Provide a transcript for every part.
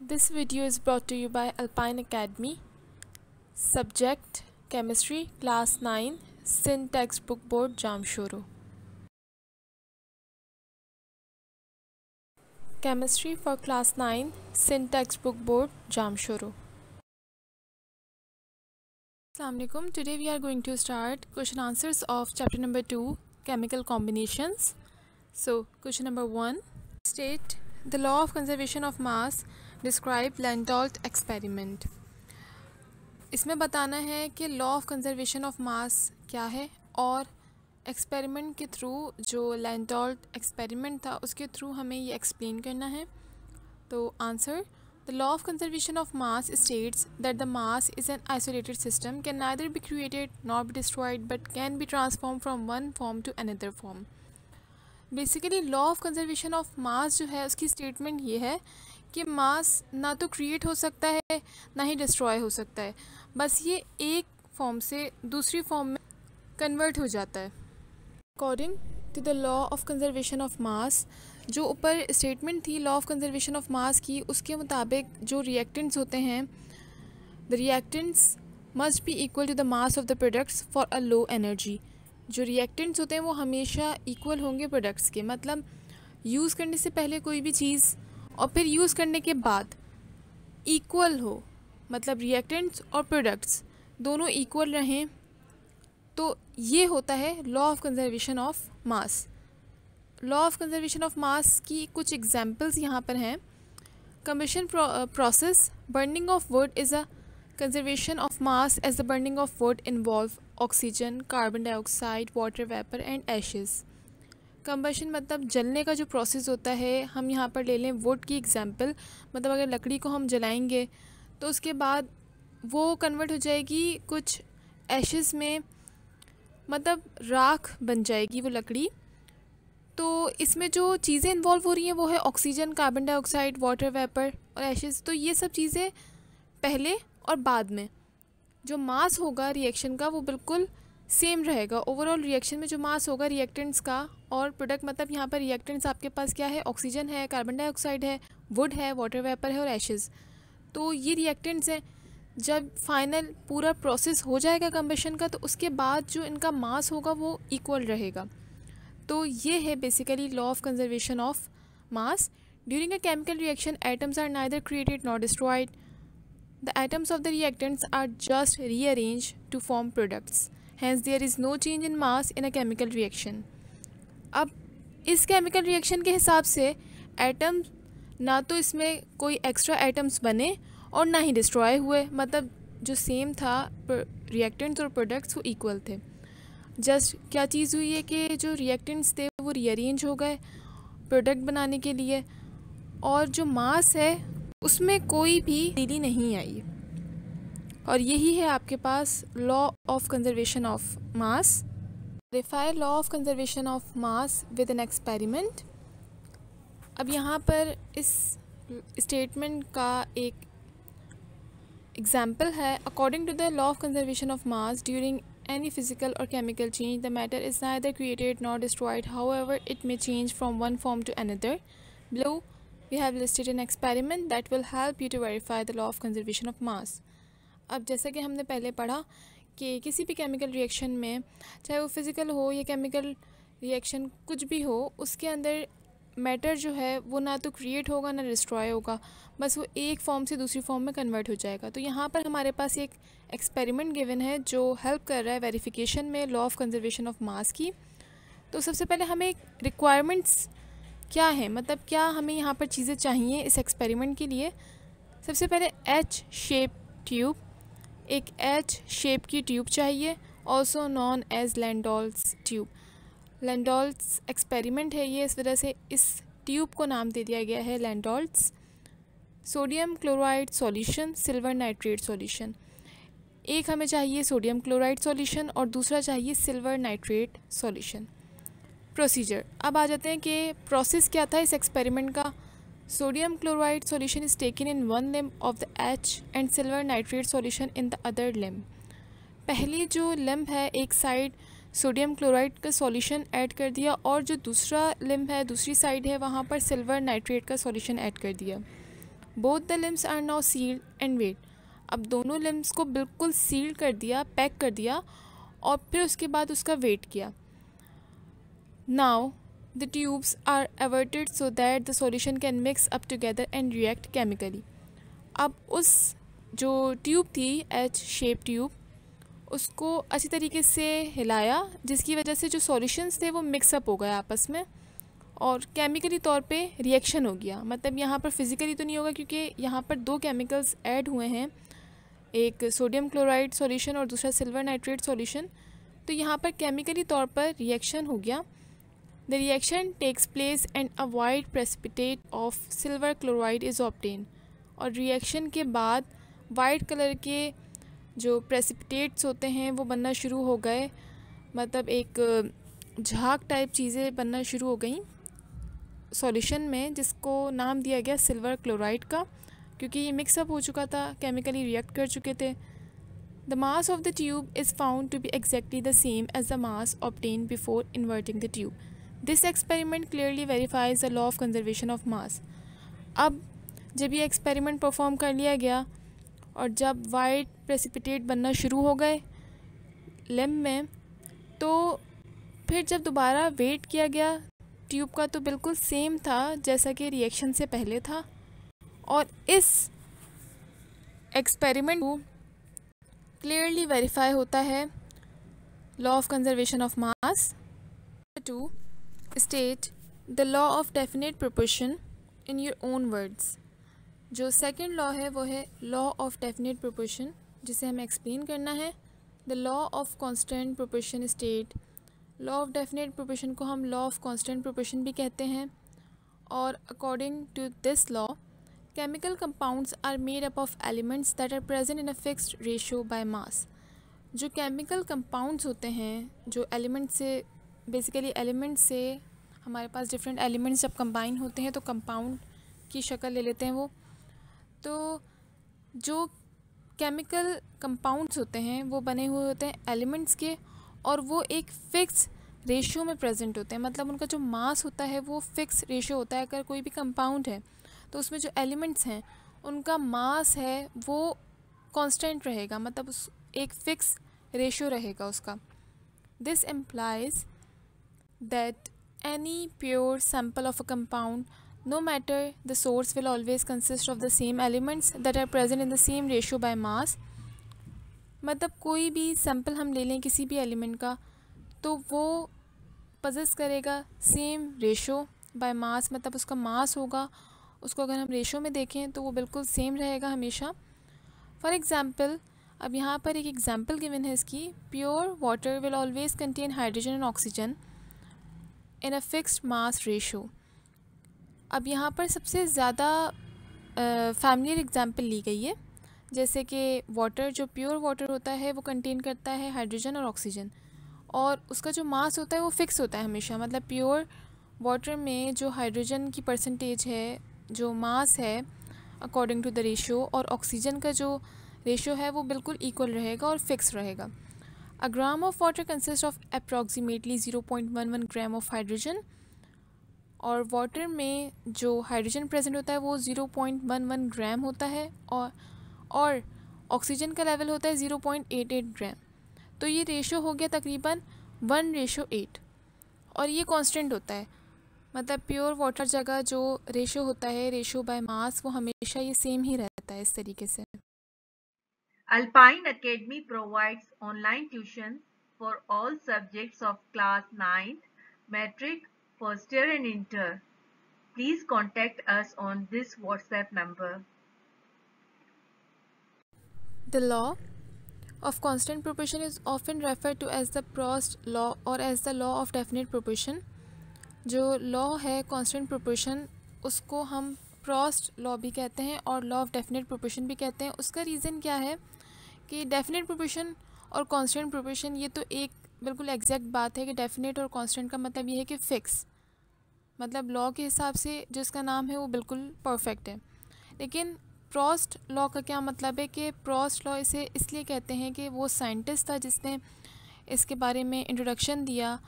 This video is brought to you by Alpine Academy. Subject Chemistry, Class 9, Sin Textbook Board, Jamshoro. Chemistry for Class 9, Sin Textbook Board, Jamshoro. Assalamu alaikum. Today we are going to start question answers of chapter number 2, Chemical Combinations. So, question number 1. State the law of conservation of mass. Describe Landolt experiment. इसमें बताना है कि law of conservation of mass क्या है और experiment के through जो लैंडोल्ट experiment था उसके थ्रू हमें ये एक्सप्लेन करना है। तो answer, the law of conservation of mass states that the mass is an isolated system, can neither be created not be destroyed but can be transform from one form to another form. Basically law of conservation of mass जो है उसकी statement ये है कि मास ना तो create हो सकता है ना ही डिस्ट्रॉय हो सकता है, बस ये एक फॉर्म से दूसरी फॉर्म में कन्वर्ट हो जाता है। According to the law of conservation of mass, जो ऊपर स्टेटमेंट थी law of conservation of mass की, उसके मुताबिक जो रिएक्टेंट्स होते हैं, the reactants must be equal to the mass of the products for a low energy. जो रिएक्टेंट्स होते हैं वो हमेशा इक्वल होंगे प्रोडक्ट्स के, मतलब यूज़ करने से पहले कोई भी चीज़ और फिर यूज़ करने के बाद इक्वल हो, मतलब रिएक्टेंट्स और प्रोडक्ट्स दोनों इक्वल रहें, तो ये होता है law of conservation of mass. Law of conservation of mass की कुछ एग्जांपल्स यहाँ पर हैं। Combustion process, burning of wood is a conservation of mass as the burning of wood involve oxygen, carbon dioxide, water vapour and ashes. Combustion मतलब जलने का जो process होता है, हम यहाँ पर ले लें वुड की एग्जांपल, मतलब अगर लकड़ी को हम जलाएंगे तो उसके बाद वो कन्वर्ट हो जाएगी कुछ एशेस में, मतलब राख बन जाएगी वो लकड़ी। तो इसमें जो चीज़ें इन्वॉल्व हो रही हैं वो है oxygen, carbon dioxide, water vapour और एशेस। तो ये सब चीज़ें पहले और बाद में जो मास होगा रिएक्शन का वो बिल्कुल सेम रहेगा। ओवरऑल रिएक्शन में जो मास होगा रिएक्टेंट्स का और प्रोडक्ट, मतलब यहाँ पर रिएक्टेंट्स आपके पास क्या है, ऑक्सीजन है, कार्बन डाइऑक्साइड है, वुड है, वाटर वेपर है और एशेज़। तो ये रिएक्टेंट्स हैं। जब फाइनल पूरा प्रोसेस हो जाएगा कंबशन का, तो उसके बाद जो इनका मास होगा वो इक्वल रहेगा। तो ये है basically law of conservation of mass. During a chemical reaction atoms are neither created not destroyed, the atoms of the reactants are just rearrange to form products, hence there is no change in mass in a chemical reaction। अब इस chemical reaction के हिसाब से atom ना तो इसमें कोई extra atoms बने और ना ही डिस्ट्रॉय हुए, मतलब जो सेम था रिएक्टेंट्स और प्रोडक्ट्स वो इक्वल थे। जस्ट क्या चीज़ हुई है कि जो रिएक्टेंट्स थे वो रीअरेंज हो गए प्रोडक्ट बनाने के लिए, और जो मास है उसमें कोई भी तब्दीली नहीं आई। और यही है आपके पास law of conservation of mass. Verify law of conservation of mass with an experiment. अब यहाँ पर इस स्टेटमेंट का एक एग्जाम्पल है। According to the law of conservation of mass, during any physical or chemical change the matter is neither created not destroyed, however it may change from one form to another. Below we have listed an experiment that will help you to verify the law of conservation of mass. अब जैसा कि हमने पहले पढ़ा कि किसी भी chemical reaction में, चाहे वो फिज़िकल हो या केमिकल रिएक्शन कुछ भी हो, उसके अंदर मैटर जो है वो ना तो क्रिएट होगा ना डिस्ट्रॉय होगा, बस वो एक फॉर्म से दूसरी फॉर्म में कन्वर्ट हो जाएगा। तो यहाँ पर हमारे पास एक एक्सपेरिमेंट गिवन है जो हेल्प कर रहा है वेरिफिकेशन में law of conservation of mass की। तो सबसे पहले हमें रिक्वायरमेंट्स क्या है, मतलब क्या हमें यहाँ पर चीज़ें चाहिए इस एक्सपेरिमेंट के लिए। सबसे पहले एच शेप ट्यूब, एक एच शेप की ट्यूब चाहिए, also known as Landolt's tube. Landolt's experiment है ये, इस वजह से इस ट्यूब को नाम दे दिया गया है Landolt's. Sodium chloride solution, silver nitrate solution. एक हमें चाहिए सोडियम क्लोराइड सॉल्यूशन और दूसरा चाहिए सिल्वर नाइट्रेट सॉल्यूशन। प्रोसीजर, अब आ जाते हैं कि प्रोसेस क्या था इस एक्सपेरिमेंट का। Sodium chloride solution is taken in one limb of the H and silver nitrate solution in the other limb। पहली जो लिम्ब है एक साइड सोडियम क्लोराइड का सॉल्यूशन ऐड कर दिया और जो दूसरा लिम्ब है दूसरी साइड है वहाँ पर सिल्वर नाइट्रेट का सॉल्यूशन ऐड कर दिया। Both the limbs are now sealed and weight. अब दोनों लिम्स को बिल्कुल सील कर दिया, पैक कर दिया, और फिर उसके बाद उसका वेट किया। Now the tubes are everted so that the solution can mix up together and react chemically. अब उस जो ट्यूब थी, एच शेप ट्यूब, उसको अच्छी तरीके से हिलाया, जिसकी वजह से जो सॉल्यूशंस थे वो मिक्सअप हो गए आपस में और केमिकली तौर पे रिएक्शन हो गया। मतलब यहाँ पर फिज़िकली तो नहीं होगा क्योंकि यहाँ पर दो केमिकल्स ऐड हुए हैं, एक सोडियम क्लोराइड सॉल्यूशन और दूसरा सिल्वर नाइट्रेट सॉल्यूशन। तो यहाँ पर केमिकली तौर पर रिएक्शन हो गया। The reaction takes place and a white precipitate of silver chloride is obtain. और रिएक्शन के बाद वाइट कलर के जो प्रेसिपिटेट्स होते हैं वो बनना शुरू हो गए, मतलब एक झाग टाइप चीज़ें बनना शुरू हो गई सॉल्यूशन में, जिसको नाम दिया गया सिल्वर क्लोराइड का, क्योंकि ये मिक्सअप हो चुका था, केमिकली रिएक्ट कर चुके थे। The mass of the tube is found to be exactly the same as the mass obtain before inverting the tube. This experiment clearly verifies the law of conservation of mass. अब जब ये experiment perform कर लिया गया और जब white precipitate बनना शुरू हो गए लिम्ब में, तो फिर जब दोबारा वेट किया गया ट्यूब का तो बिल्कुल सेम था जैसा कि रिएक्शन से पहले था। और इस एक्सपेरिमेंट को क्लियरली वेरीफाई होता है law of conservation of mass. To state the law of definite proportion in your own words. जो सेकंड लॉ है वो है लॉ ऑफ डेफिनेट प्रोपोर्शन, जिसे हमें एक्सप्लेन करना है। The law of constant proportion state, law of definite proportion को हम लॉ ऑफ कांस्टेंट प्रोपोर्शन भी कहते हैं। और according to this law, chemical compounds are made up of elements that are present in a fixed ratio by mass. जो chemical compounds होते हैं, जो एलिमेंट से बेसिकली एलिमेंट से हमारे पास डिफरेंट एलिमेंट्स जब कंबाइन होते हैं तो कंपाउंड की शक्ल ले लेते हैं वो। तो जो केमिकल कंपाउंड्स होते हैं वो बने हुए होते हैं एलिमेंट्स के, और वो एक फ़िक्स रेशियो में प्रेजेंट होते हैं। मतलब उनका जो मास होता है वो फ़िक्स रेशियो होता है। अगर कोई भी कंपाउंड है तो उसमें जो एलिमेंट्स हैं उनका मास है वो कांस्टेंट रहेगा, मतलब उस एक फ़िक्स रेशियो रहेगा उसका। This implies that any pure sample of a compound, no matter the source, will always consist of the same elements that are present in the same ratio by mass। मतलब कोई भी sample हम ले लें किसी भी एलिमेंट का तो वो पजेस करेगा सेम रेशो बाय मास, मतलब उसका मास होगा, उसको अगर हम रेशो में देखें तो वो बिल्कुल सेम रहेगा हमेशा। फॉर एग्ज़ाम्पल, अब यहाँ पर एक एग्ज़ाम्पल गिवन है इसकी। Pure water will always contain hydrogen and oxygen in a fixed mass ratio. अब यहाँ पर सबसे ज़्यादा फैमिलियर एग्जांपल ली गई है, जैसे कि वाटर, जो प्योर वाटर होता है वो कंटेन करता है हाइड्रोजन और ऑक्सीजन, और उसका जो मास होता है वो फिक्स होता है हमेशा। मतलब प्योर वाटर में जो हाइड्रोजन की परसेंटेज है, जो मास है अकॉर्डिंग टू द रेशियो, और ऑक्सीजन का जो रेशियो है वो बिल्कुल इक्वल रहेगा और फिक्स रहेगा। A gram of water consist of approximately 0.11 gram of hydrogen, और वाटर में जो हाइड्रोजन प्रेजेंट होता है वो 0.11 ग्राम होता है, और ऑक्सीजन का लेवल होता है 0.88 ग्राम। तो ये रेशो हो गया तकरीबन 1:8, और ये कांस्टेंट होता है। मतलब प्योर वाटर जगह जो रेशो होता है, रेशो बाय मास, वो हमेशा ये सेम ही रहता है इस तरीके से। Alpine Academy provides online tuition for all subjects of class 9th, metric, first year and inter. Please contact us on this WhatsApp number. The law of constant proportion is often referred to as the Prost law or as the law of definite proportion। जो law है constant proportion, उसको हम Proust law भी कहते हैं और law of definite proportion भी कहते हैं। उसका रीज़न क्या है कि डेफिनेट प्रोपोर्शन और कांस्टेंट प्रोपोर्शन ये तो एक बिल्कुल एग्जैक्ट बात है कि डेफिनेट और कांस्टेंट का मतलब ये है कि फ़िक्स, मतलब लॉ के हिसाब से जो इसका नाम है वो बिल्कुल परफेक्ट है। लेकिन प्रॉस्ट लॉ का क्या मतलब है कि प्रॉस्ट लॉ इसे इसलिए कहते हैं कि वो साइंटिस्ट था जिसने इसके बारे में इंट्रोडक्शन दिया,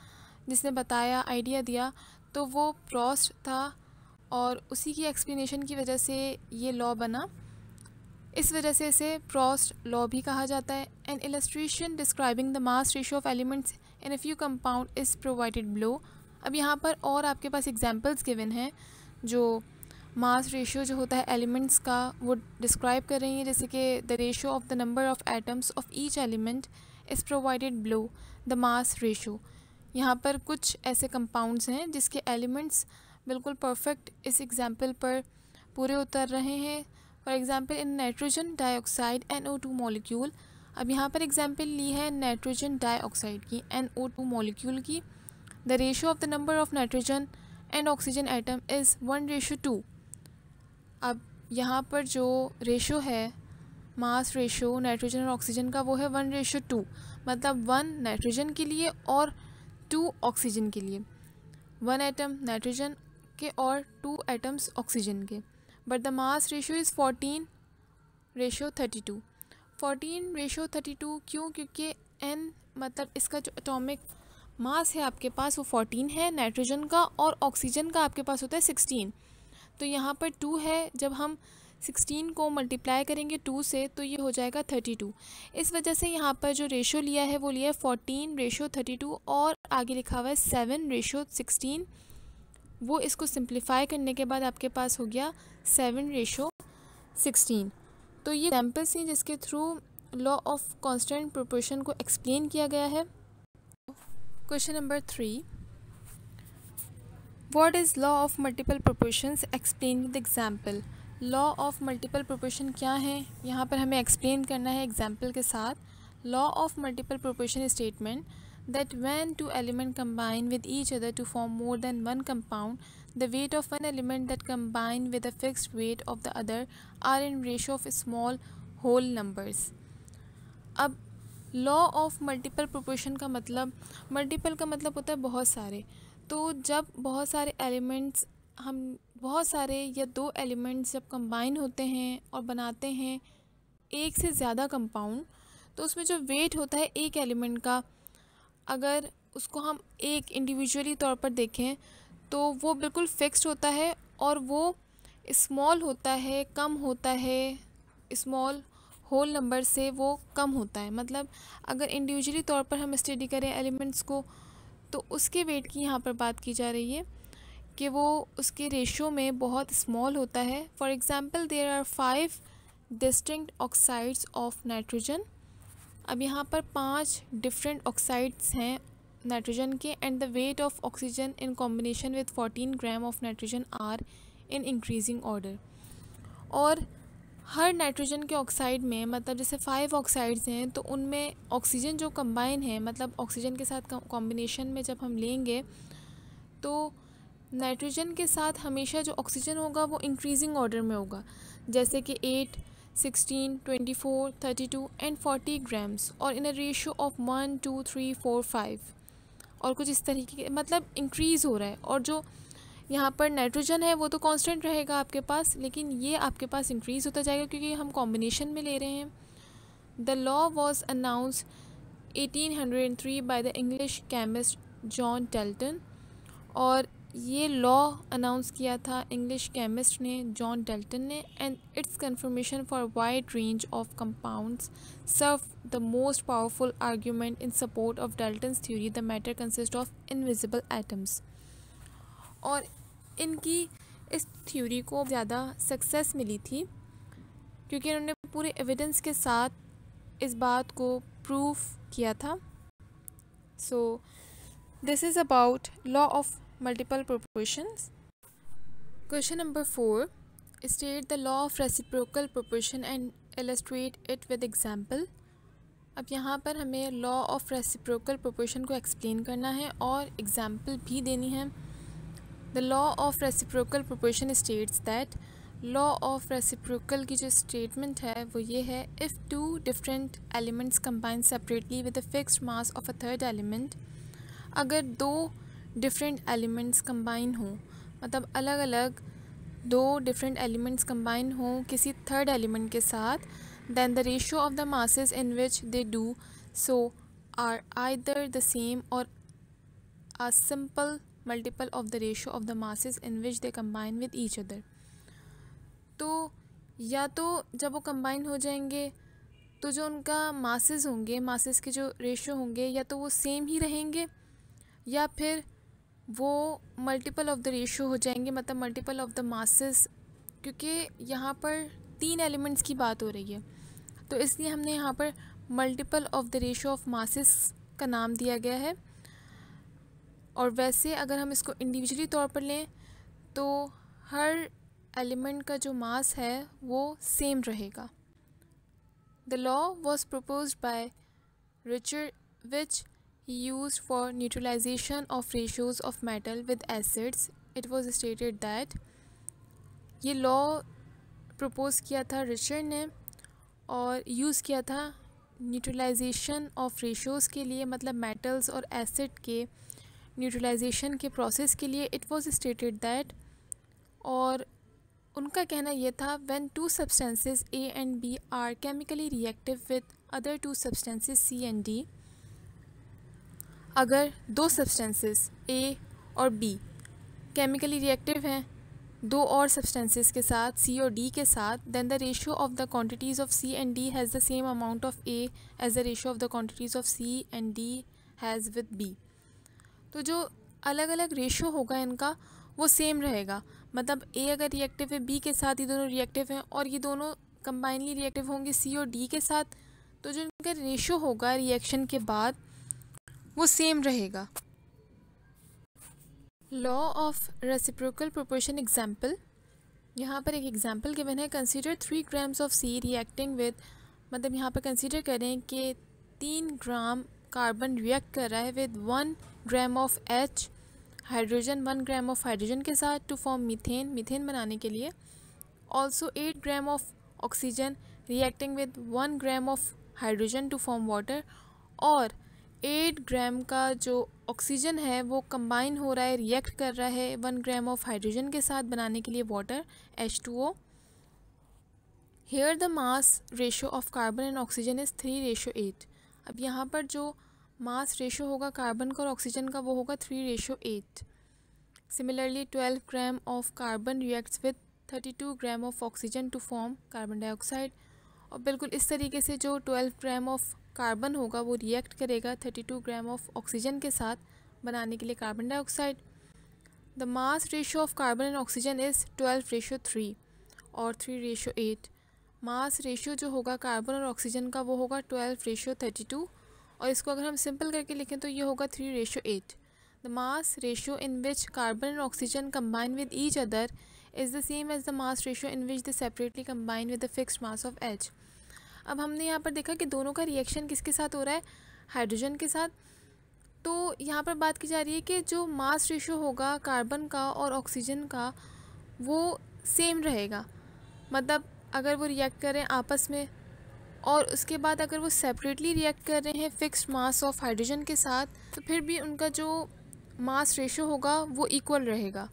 जिसने बताया, आइडिया दिया, तो वो प्रॉस्ट था। और उसी की एक्सप्लेनेशन की वजह से ये लॉ बना। इस वजह से इसे प्रॉस्ट लॉ भी कहा जाता है। N illustration describing the mass ratio of elements in a few compound is provided below. अब यहाँ पर और आपके पास एग्जांपल्स गिवन हैं जो मास रेशियो जो होता है एलिमेंट्स का वो डिस्क्राइब कर रही हैं, जैसे कि the ratio of the number of atoms of each element is provided below the mass ratio. यहाँ पर कुछ ऐसे कंपाउंड्स हैं जिसके एलिमेंट्स बिल्कुल परफेक्ट इस एग्जाम्पल पर पूरे उतर रहे हैं। For example in nitrogen dioxide NO2 molecule. अब यहाँ पर एग्जाम्पल ली है नाइट्रोजन डाइऑक्साइड की, NO2 मॉलिक्यूल की। The ratio of the number of nitrogen and oxygen atom is 1:2। अब यहाँ पर जो रेशो है मास रेशो नाइट्रोजन और ऑक्सीजन का वो है 1:2, मतलब 1 नाइट्रोजन के लिए और 2 ऑक्सीजन के लिए, 1 एटम नाइट्रोजन के और 2 एटम्स ऑक्सीजन के। But the mass ratio is 14:32। 14:32 क्यों? क्योंकि n मतलब इसका जो एटॉमिक मास है आपके पास वो 14 है नाइट्रोजन का, और ऑक्सीजन का आपके पास होता है 16। तो यहाँ पर 2 है, जब हम 16 को मल्टीप्लाई करेंगे 2 से तो ये हो जाएगा 32। इस वजह से यहाँ पर जो रेशो लिया है वो लिया है 14:32 और आगे लिखा हुआ है 7:16। वो इसको सिंप्लीफाई करने के बाद आपके पास हो गया 7:16। तो ये एग्जाम्पल्स हैं जिसके through law of constant proportion को एक्सप्लेन किया गया है। Question number 3, what is law of multiple proportions explain with example. Law of multiple proportion क्या है यहाँ पर हमें एक्सप्लेन करना है एग्जाम्पल के साथ। Law of multiple proportion statement that when two elements combine with each other to form more than one compound, the weight of one element that combine with the fixed weight of the other are in ratio of small whole numbers। अब law of multiple proportion का मतलब, multiple का मतलब होता है बहुत सारे। तो जब बहुत सारे एलिमेंट्स हम बहुत सारे या 2 एलिमेंट्स जब कंबाइन होते हैं और बनाते हैं एक से ज़्यादा कंपाउंड, तो उसमें जो वेट होता है एक एलिमेंट का, अगर उसको हम एक इंडिविजुअली तौर पर देखें तो वो बिल्कुल फिक्स्ड होता है और वो स्मॉल होता है, कम होता है, स्मॉल होल नंबर से वो कम होता है। मतलब अगर इंडिविजुअली तौर पर हम स्टडी करें एलिमेंट्स को तो उसके वेट की यहाँ पर बात की जा रही है कि वो उसके रेशो में बहुत स्मॉल होता है। For example there are 5 distinct oxides of nitrogen. अब यहाँ पर 5 डिफरेंट ऑक्साइड्स हैं नाइट्रोजन के, and the weight of oxygen in combination with 14 gram of nitrogen are in increasing order. और हर नाइट्रोजन के ऑक्साइड में, मतलब जैसे 5 ऑक्साइड्स हैं तो उनमें ऑक्सीजन जो कंबाइन है, मतलब ऑक्सीजन के साथ कॉम्बिनेशन में जब हम लेंगे तो नाइट्रोजन के साथ हमेशा जो ऑक्सीजन होगा वो इंक्रीजिंग ऑर्डर में होगा, जैसे कि 8, 16, 24, 32 एंड 40 ग्राम्स, और इन अ रेशियो ऑफ 1, 2, 3, 4, 5 और कुछ इस तरीके के, मतलब इंक्रीज़ हो रहा है। और जो यहाँ पर नाइट्रोजन है वो तो कांस्टेंट रहेगा आपके पास, लेकिन ये आपके पास इंक्रीज़ होता जाएगा क्योंकि हम कॉम्बिनेशन में ले रहे हैं। The law was announced 1803 by the English chemist John Dalton. और ये लॉ अनाउंस किया था इंग्लिश केमिस्ट ने, जॉन डेल्टन ने। And its confirmation for wide range of compounds serve the most powerful argument in support of Dalton's theory the matter consist of invisible atoms. और इनकी इस theory को ज़्यादा success मिली थी क्योंकि उन्होंने पूरे एविडेंस के साथ इस बात को प्रूव किया था। So this is about law of multiple proportions. Question number 4, state the law of reciprocal proportion and illustrate it with example. अब यहाँ पर हमें law of reciprocal proportion को explain करना है और example भी देनी है। The law of reciprocal proportion states that law of reciprocal की जो statement है वो ये है, if two different elements combine separately with a fixed mass of a third element, अगर 2 डिफरेंट एलिमेंट्स कंबाइन हों, मतलब अलग अलग 2 डिफरेंट एलिमेंट्स कंबाइन हों किसी थर्ड एलिमेंट के साथ, then the ratio of the masses in which they do so are either the same or a simple multiple of the ratio of the masses in which they combine with each other. तो या तो जब वो combine हो जाएंगे तो जो उनका मासेस होंगे, मासेस के जो रेशो होंगे, या तो वो सेम ही रहेंगे या फिर वो मल्टीपल ऑफ द रेशो हो जाएंगे, मतलब मल्टीपल ऑफ द मासेस, क्योंकि यहाँ पर 3 एलिमेंट्स की बात हो रही है तो इसलिए हमने यहाँ पर multiple of the ratio of masses का नाम दिया गया है। और वैसे अगर हम इसको इंडिविजुअली तौर पर लें तो हर एलिमेंट का जो मास है वो सेम रहेगा। The law was proposed by Richard, which he used for neutralization of ratios of metal with acids. It was stated that ये लॉ प्रपोज किया था रिचर्ड ने और यूज़ किया था न्यूट्रलाइजेशन ऑफ रेशियोज़ के लिए, मतलब मेटल्स और एसिड के न्यूट्रलाइजेशन के प्रोसेस के लिए। इट वाज स्टेटेड दैट, और उनका कहना यह था, when 2 substances A and B are chemically reactive with other 2 substances C and D, अगर 2 substances A और B केमिकली रिएक्टिव हैं 2 और substances के साथ, C और D के साथ, then the ratio of the quantities of C and D has the same amount of A as the ratio of the quantities of C and D has with B. तो जो अलग अलग ratio होगा इनका वो same रहेगा, मतलब A अगर रिएक्टिव है B के साथ, ये दोनों रिएक्टिव हैं और ये दोनों कंबाइनली रिएक्टिव होंगे C और D के साथ, तो जो इनका रेशो होगा रिएक्शन के बाद वो सेम रहेगा। Law of reciprocal proportion example, यहाँ पर एक एग्जाम्पल गिवन है। Consider 3 grams of C reacting with, मतलब यहाँ पर कंसीडर करें कि 3 ग्राम कार्बन रिएक्ट कर रहा है with 1 gram of H hydrogen, 1 gram of hydrogen के साथ टू फॉर्म मीथेन, मीथेन बनाने के लिए। Also 8 gram of oxygen reacting with 1 gram of hydrogen to form water, और 8 ग्राम का जो ऑक्सीजन है वो कंबाइन हो रहा है, रिएक्ट कर रहा है 1 ग्राम ऑफ हाइड्रोजन के साथ बनाने के लिए water H2O। Here the mass ratio of carbon and oxygen is 3:8। अब यहाँ पर जो मास रेशो होगा कार्बन का और ऑक्सीजन का वो होगा 3:8। Similarly 12 gram of carbon reacts with 32 gram of oxygen to form carbon dioxide, और बिल्कुल इस तरीके से जो 12 ग्राम ऑफ कार्बन होगा वो रिएक्ट करेगा 32 ग्राम ऑफ ऑक्सीजन के साथ बनाने के लिए carbon dioxide. The mass ratio of carbon and oxygen is 12:3 और 3:8। मास रेशियो जो होगा कार्बन और ऑक्सीजन का वो होगा 12:32, और इसको अगर हम सिंपल करके लिखें तो ये होगा 3:8। The mass ratio in which carbon and oxygen combine with each other is the same as the mass ratio in which the separately combine with the fixed mass of H। अब हमने यहाँ पर देखा कि दोनों का रिएक्शन किसके साथ हो रहा है, हाइड्रोजन के साथ। तो यहाँ पर बात की जा रही है कि जो मास रेशियो होगा कार्बन का और ऑक्सीजन का वो सेम रहेगा, मतलब अगर वो रिएक्ट कर रहे हैं आपस में और उसके बाद अगर वो सेपरेटली रिएक्ट कर रहे हैं फिक्स्ड मास ऑफ हाइड्रोजन के साथ, तो फिर भी उनका जो मास रेशियो होगा वो इक्वल रहेगा।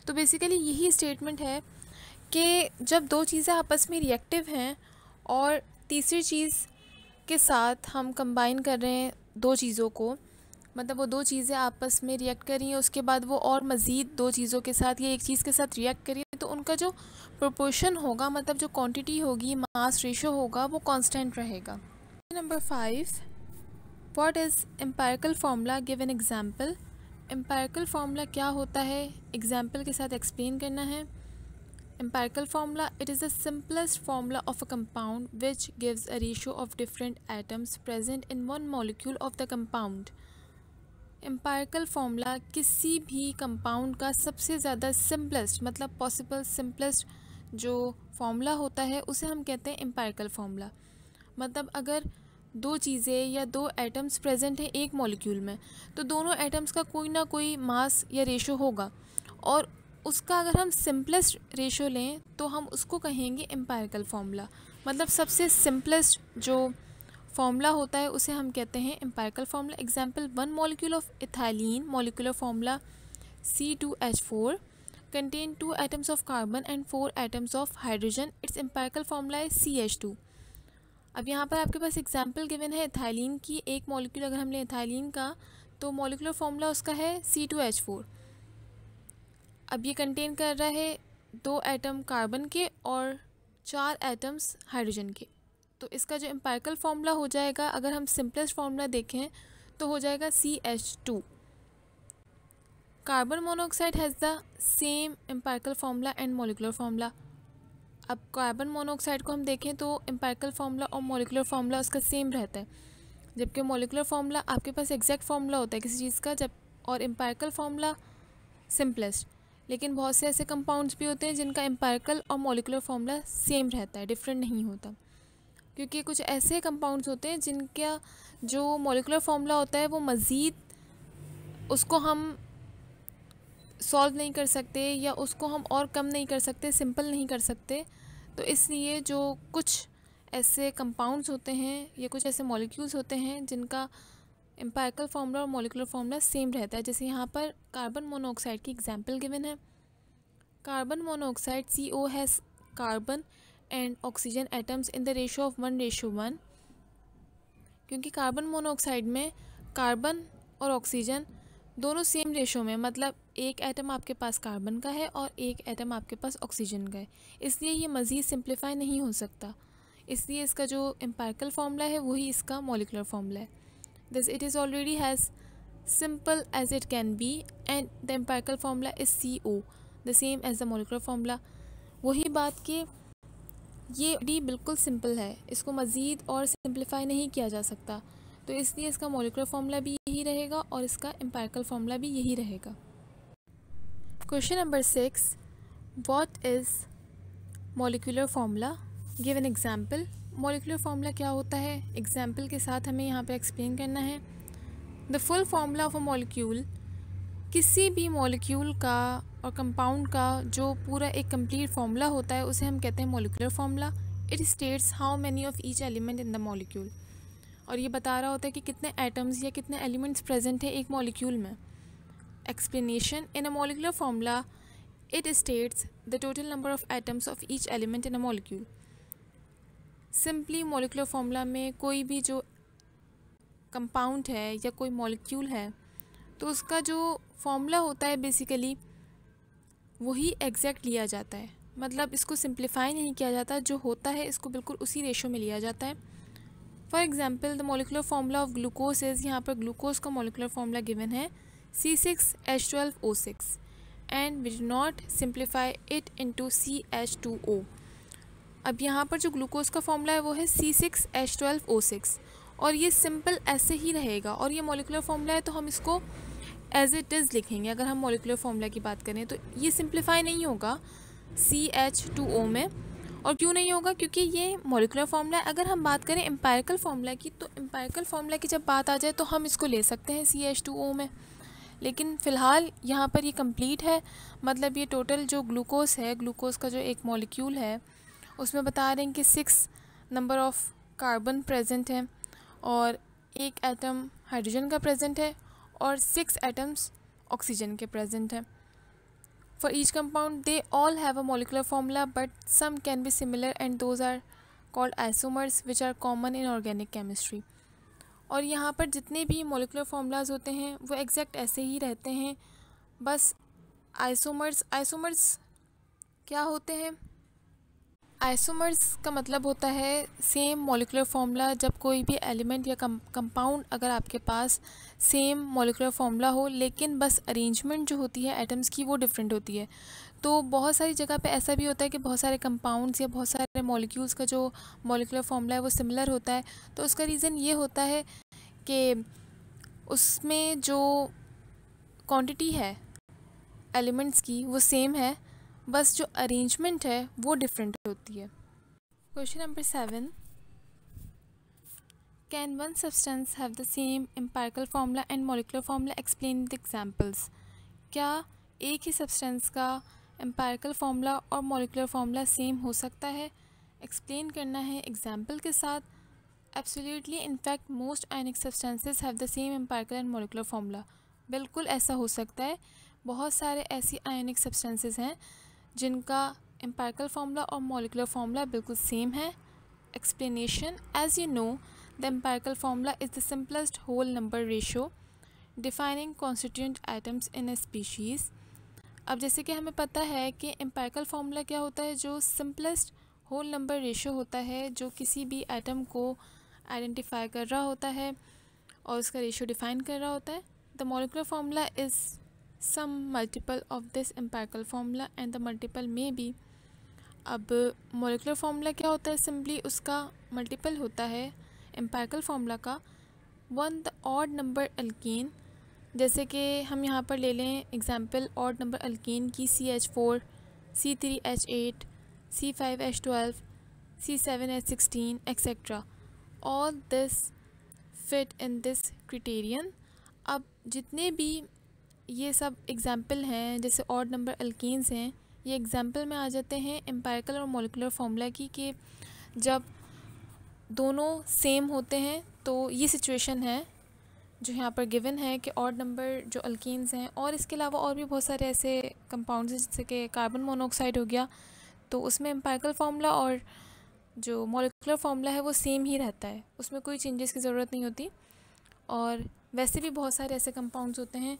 तो बेसिकली यही स्टेटमेंट है कि जब दो चीज़ें आपस में रिएक्टिव हैं और तीसरी चीज़ के साथ हम कंबाइन कर रहे हैं दो चीज़ों को, मतलब वो दो चीज़ें आपस में रिएक्ट कर रही हैं, उसके बाद वो और मज़ीद दो चीज़ों के साथ या एक चीज़ के साथ रिएक्ट करिए, तो उनका जो प्रोपोर्शन होगा, मतलब जो क्वांटिटी होगी, मास रेशियो होगा, वो कांस्टेंट रहेगा। Number 5, what is empirical formula, give an example. Empirical formula क्या होता है, एग्जांपल के साथ एक्सप्लेन करना है। Empirical formula, it is the simplest formula of a compound which gives a ratio of different atoms present in one molecule of the compound. Empirical formula किसी भी compound का सबसे ज़्यादा simplest, मतलब possible simplest जो formula होता है उसे हम कहते हैं empirical formula। मतलब अगर दो चीज़ें या दो एटम्स प्रेजेंट हैं एक मॉलिक्यूल में, तो दोनों एटम्स का कोई ना कोई मास या रेशो होगा, और उसका अगर हम सिंपलेस्ट रेशो लें तो हम उसको कहेंगे एम्पिरिकल फार्मूला। मतलब सबसे सिंपलेस्ट जो फार्मूला होता है उसे हम कहते हैं empirical formula. Example, 1 molecule of ethylene, molecular formula C2H4 contain 2 atoms of carbon and 4 atoms of hydrogen, it's empirical formula है CH2। अब यहाँ पर आपके पास एग्जाम्पल गिवन है इथाइलिन की। एक मॉलिक्यूल अगर हम लें इथाइलिन का तो मॉलिक्यूलर फार्मूला उसका है C2H4। अब ये कंटेन कर रहा है 2 एटम कार्बन के और 4 एटम्स हाइड्रोजन के। तो इसका जो एम्पिरिकल फार्मूला हो जाएगा, अगर हम सिंपलेस्ट फार्मूला देखें तो हो जाएगा CH2। Carbon monoxide has the same empirical formula and molecular formula. अब कार्बन मोनोऑक्साइड को हम देखें तो एम्पिरिकल फार्मूला और मॉलिक्यूलर फार्मूला उसका सेम रहता है, जबकि मॉलिक्यूलर फार्मूला आपके पास एग्जैक्ट फार्मूला होता है किसी चीज़ का, जब और एम्पिरिकल फार्मूला सिंपलेस्ट। लेकिन बहुत से ऐसे कंपाउंड्स भी होते हैं जिनका एम्पिरिकल और मॉलिक्यूलर फार्मूला सेम रहता है, डिफरेंट नहीं होता, क्योंकि कुछ ऐसे कंपाउंड्स होते हैं जिनका जो मॉलिक्यूलर फार्मूला होता है वो मज़ीद उसको हम सॉल्व नहीं कर सकते या उसको हम और कम नहीं कर सकते, सिंपल नहीं कर सकते। तो इसलिए जो कुछ ऐसे कंपाउंड्स होते हैं या कुछ ऐसे मॉलिक्यूल्स होते हैं जिनका एम्पिरिकल फार्मूला और मॉलिक्यूलर फार्मूला सेम रहता है, जैसे यहाँ पर कार्बन मोनोऑक्साइड की एग्जांपल गिवन है। Carbon monoxide CO has carbon and oxygen atoms in the ratio of 1:1, क्योंकि कार्बन मोनोऑक्साइड में कार्बन और ऑक्सीजन दोनों सेम रेशो में, मतलब एक एटम आपके पास कार्बन का है और एक एटम आपके पास ऑक्सीजन का है, इसलिए ये मज़ीद सिंप्लीफाई नहीं हो सकता। इसलिए इसका जो एम्पिरिकल फार्मूला है वही इसका मॉलिक्यूलर फार्मूला है। This it is already has simple as it can be and the empirical formula is CO, the same as the molecular formula. वही बात कि ये डी बिल्कुल सिंपल है, इसको मज़ीद और सिंप्लीफाई नहीं किया जा सकता, तो इसलिए इसका मॉलिक्यूलर फार्मूला भी यही रहेगा और इसका एम्पिरिकल फार्मूला भी यही रहेगा। Question number 6, what is molecular formula? Give an example. Molecular formula क्या होता है, एग्जाम्पल के साथ हमें यहाँ पे एक्सप्लेन करना है। The full formula of a molecule, किसी भी मॉलिक्यूल का और कंपाउंड का जो पूरा एक कंप्लीट फार्मूला होता है उसे हम कहते हैं molecular formula. It states how many of each element in the molecule, और ये बता रहा होता है कि कितने एटम्स या कितने एलिमेंट्स प्रेजेंट है एक मॉलिक्यूल में। Explanation, in a molecular formula it states the total number of atoms of each element in a molecule. Simply molecular formula में कोई भी जो कंपाउंड है या कोई मॉलिक्यूल है तो उसका जो फार्मूला होता है बेसिकली वही एग्जैक्ट लिया जाता है, मतलब इसको सिंप्लीफाई नहीं किया जाता, जो होता है इसको बिल्कुल उसी रेशो में लिया जाता है। For example the molecular formula of glucose is, यहाँ पर ग्लूकोज का मॉलिक्यूलर फार्मूला गिवन है C6H12O6 and we do not simplify it into CH2O। अब यहाँ पर जो ग्लूकोज का फार्मूला है वो है C6H12O6 और ये सिंपल ऐसे ही रहेगा, और ये मॉलिक्यूलर फार्मूला है तो हम इसको एज इट इज़ लिखेंगे। अगर हम मॉलिक्यूलर फार्मूला की बात करें तो ये सिंप्लीफाई नहीं होगा CH2O में, और क्यों नहीं होगा, क्योंकि ये मॉलिक्यूलर फार्मूला है। अगर हम बात करें एम्पिरिकल फार्मूला की, तो एम्पिरिकल फार्मूला की जब बात आ जाए तो हम इसको ले सकते हैं CH2O में, लेकिन फ़िलहाल यहाँ पर ये कंप्लीट है, मतलब ये टोटल जो ग्लूकोज है, ग्लूकोज का जो एक मॉलिक्यूल है उसमें बता रहे हैं कि 6 नंबर ऑफ़ कार्बन प्रेजेंट है और 1 एटम हाइड्रोजन का प्रेजेंट है और 6 एटम्स ऑक्सीजन के प्रेजेंट है। For each compound, they all have a molecular formula, but some can be similar, and those are called isomers, which are common in organic chemistry. और यहाँ पर जितने भी molecular formulas होते हैं वो exact ऐसे ही रहते हैं, बस isomers क्या होते हैं? आइसोमर्स का मतलब होता है सेम मॉलिक्यूलर फार्मूला। जब कोई भी एलिमेंट या कंपाउंड अगर आपके पास सेम मॉलिक्यूलर फार्मूला हो, लेकिन बस अरेंजमेंट जो होती है एटम्स की वो डिफरेंट होती है। तो बहुत सारी जगह पे ऐसा भी होता है कि बहुत सारे कंपाउंड्स या बहुत सारे मॉलिक्यूल्स का जो मॉलिक्यूलर फार्मूला है वो सिमिलर होता है। तो उसका रीज़न ये होता है कि उसमें जो क्वांटिटी है एलिमेंट्स की वो सेम है, बस जो अरेंजमेंट है वो डिफरेंट होती है। Question number 7, can one substance have the same empirical formula and molecular formula, explain with examples. क्या एक ही सब्सटेंस का एम्पिरिकल फार्मूला और मॉलिक्यूलर फार्मूला सेम हो सकता है? एक्सप्लेन करना है एग्जाम्पल के साथ। Absolutely, in fact most ionic substances have the same empirical and molecular formula. बिल्कुल ऐसा हो सकता है, बहुत सारे ऐसी आयनिक सब्सटेंसेस हैं जिनका एम्पिरिकल फार्मूला और मॉलिक्यूलर फार्मूला बिल्कुल सेम है। Explanation, as you know the empirical formula is the simplest whole number ratio defining constituent atoms in a species. अब जैसे कि हमें पता है कि एम्पिरिकल फार्मूला क्या होता है, जो सिंपलेस्ट होल नंबर रेशियो होता है जो किसी भी एटम को आइडेंटिफाई कर रहा होता है और उसका रेशियो डिफाइन कर रहा होता है. The molecular formula is some multiple of this empirical formula and the multiple में बी. अब मॉलिक्यूलर फार्मूला क्या होता है, सिंपली उसका मल्टीपल होता है एम्पिरिकल फार्मूला का 1 द ऑड नंबर अल्केन. जैसे कि हम यहाँ पर ले लें एग्जांपल ऑड नंबर अल्केन की CH4, C3H8, C5H12, C7H16 etcetera. All this fit in this criterion. अब जितने भी ये सब एग्जांपल हैं जैसे ऑड नंबर अल्केन्स हैं, ये एग्जांपल में आ जाते हैं एम्पिरिकल और मॉलिक्यूलर फार्मूला की, कि जब दोनों सेम होते हैं तो ये सिचुएशन है जो यहाँ पर गिवन है कि ऑड नंबर जो अल्केन्स हैं, और इसके अलावा और भी बहुत सारे ऐसे कंपाउंड्स हैं जैसे कि कार्बन मोनोऑक्साइड हो गया, तो उसमें एम्पिरिकल फार्मूला और जो मॉलिक्यूलर फार्मूला है वो सेम ही रहता है, उसमें कोई चेंजेस की ज़रूरत नहीं होती. और वैसे भी बहुत सारे ऐसे कंपाउंड्स होते हैं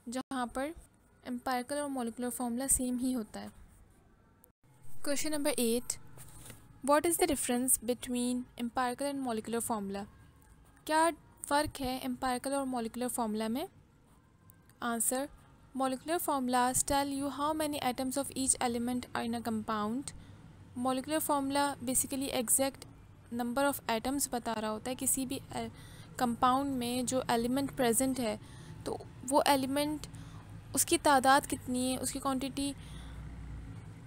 जहाँ पर एम्पिरिकल और मॉलिक्यूलर फार्मूला सेम ही होता है. Question number 8, what is the difference between empirical and molecular formula. क्या फ़र्क है एम्पिरिकल और मॉलिक्यूलर फार्मूला में. Answer, molecular formulas tell you how many atoms of each element are in a compound. Molecular formula basically exact number of atoms बता रहा होता है किसी भी कंपाउंड में जो एलिमेंट प्रेजेंट है, तो वो एलिमेंट उसकी तादाद कितनी है, उसकी क्वांटिटी,